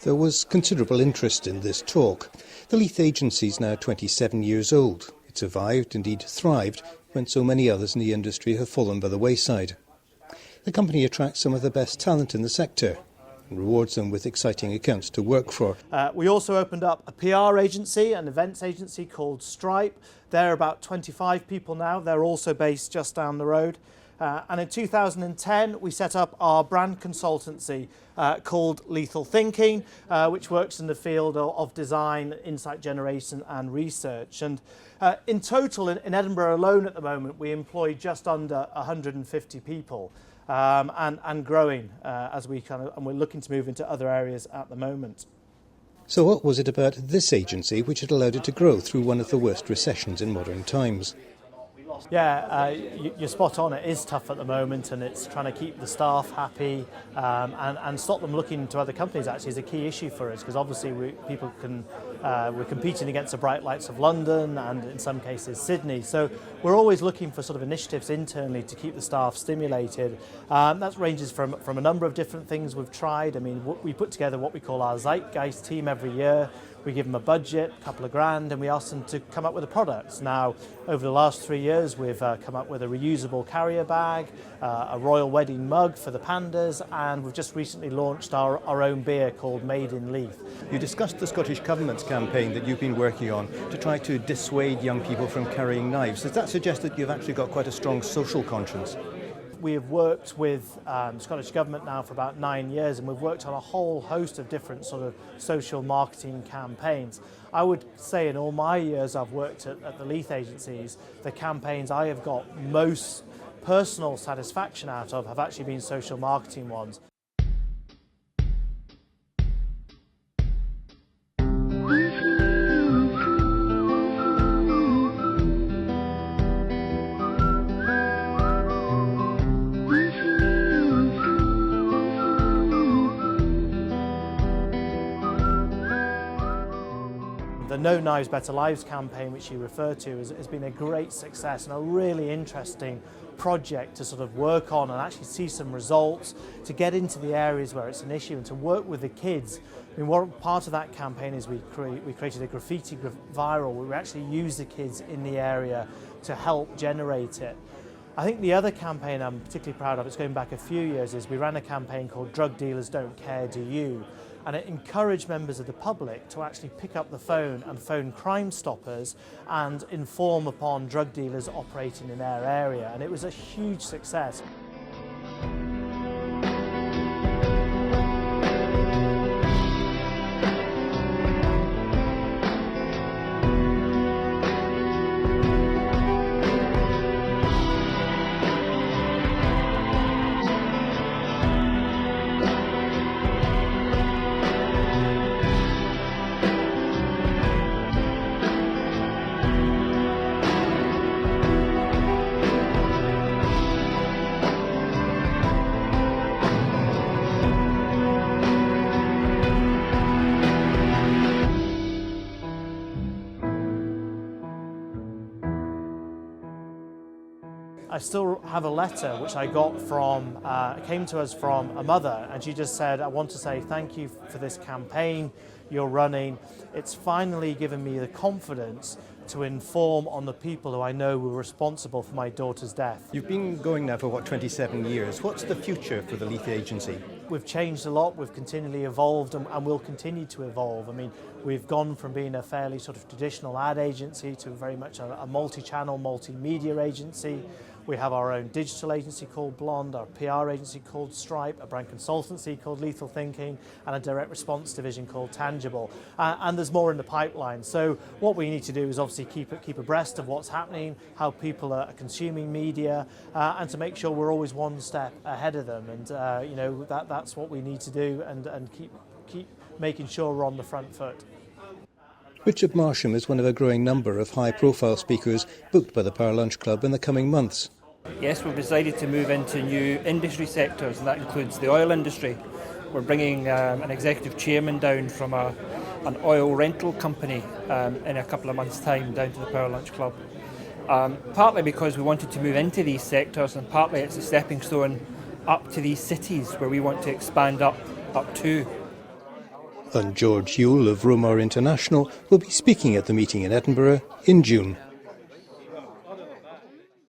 There was considerable interest in this talk. The Leith Agency is now 27 years old. It survived, indeed thrived, when so many others in the industry have fallen by the wayside. The company attracts some of the best talent in the sector and rewards them with exciting accounts to work for. We also opened up a PR agency, an events agency called Stripe. They're about 25 people now. They're also based just down the road. And in 2010, we set up our brand consultancy called Lethal Thinking, which works in the field of design, insight generation and research. And in total, in Edinburgh alone at the moment, we employ just under 150 people and growing as and we're looking to move into other areas at the moment. So what was it about this agency which had allowed it to grow through one of the worst recessions in modern times? Yeah, you're spot on. It is tough at the moment, and it's trying to keep the staff happy and stop them looking to other companies. Actually, is a key issue for us because obviously we're competing against the bright lights of London and in some cases Sydney. So we're always looking for sort of initiatives internally to keep the staff stimulated. That ranges from a number of different things we've tried. I mean, we put together what we call our Zeitgeist team every year. We give them a budget, a couple of grand, and we ask them to come up with the products. Now, over the last 3 years, we've come up with a reusable carrier bag, a royal wedding mug for the pandas, and we've just recently launched our own beer called Made in Leith. You discussed the Scottish Government's campaign that you've been working on to try to dissuade young people from carrying knives. Does that suggest that you've actually got quite a strong social conscience? We have worked with the Scottish Government now for about 9 years, and we've worked on a whole host of different sort of social marketing campaigns. I would say in all my years I've worked at the Leith Agencies, the campaigns I have got most personal satisfaction out of have actually been social marketing ones. The No Knives Better Lives campaign, which you refer to, has been a great success and a really interesting project to sort of work on and actually see some results, to get into the areas where it's an issue and to work with the kids. I mean, one part of that campaign is we created a graffiti viral where we actually use the kids in the area to help generate it. I think the other campaign I'm particularly proud of, it's going back a few years, is we ran a campaign called Drug Dealers Don't Care, Do You? And it encouraged members of the public to actually pick up the phone and phone Crime Stoppers and inform upon drug dealers operating in their area. And it was a huge success. I still have a letter which I got from, came to us from a mother, and she just said, I want to say thank you for this campaign you're running. It's finally given me the confidence to inform on the people who I know were responsible for my daughter's death. You've been going now for, 27 years. What's the future for the Leith Agency? We've changed a lot, we've continually evolved and will continue to evolve. I mean, we've gone from being a fairly sort of traditional ad agency to very much a multi-channel, multimedia agency. We have our own digital agency called Blonde, our PR agency called Stripe, a brand consultancy called Lethal Thinking, and a direct response division called Tangible. And there's more in the pipeline. So what we need to do is obviously keep abreast of what's happening, how people are consuming media, and to make sure we're always one step ahead of them. And you know, that's what we need to do, and keep making sure we're on the front foot. Richard Marsham is one of a growing number of high-profile speakers booked by the Power Lunch Club in the coming months. Yes, we've decided to move into new industry sectors, and that includes the oil industry. We're bringing an executive chairman down from an oil rental company in a couple of months' time down to the Power Lunch Club. Partly because we wanted to move into these sectors, and partly it's a stepping stone up to these cities where we want to expand up to. And George Yule of Romar International will be speaking at the meeting in Edinburgh in June.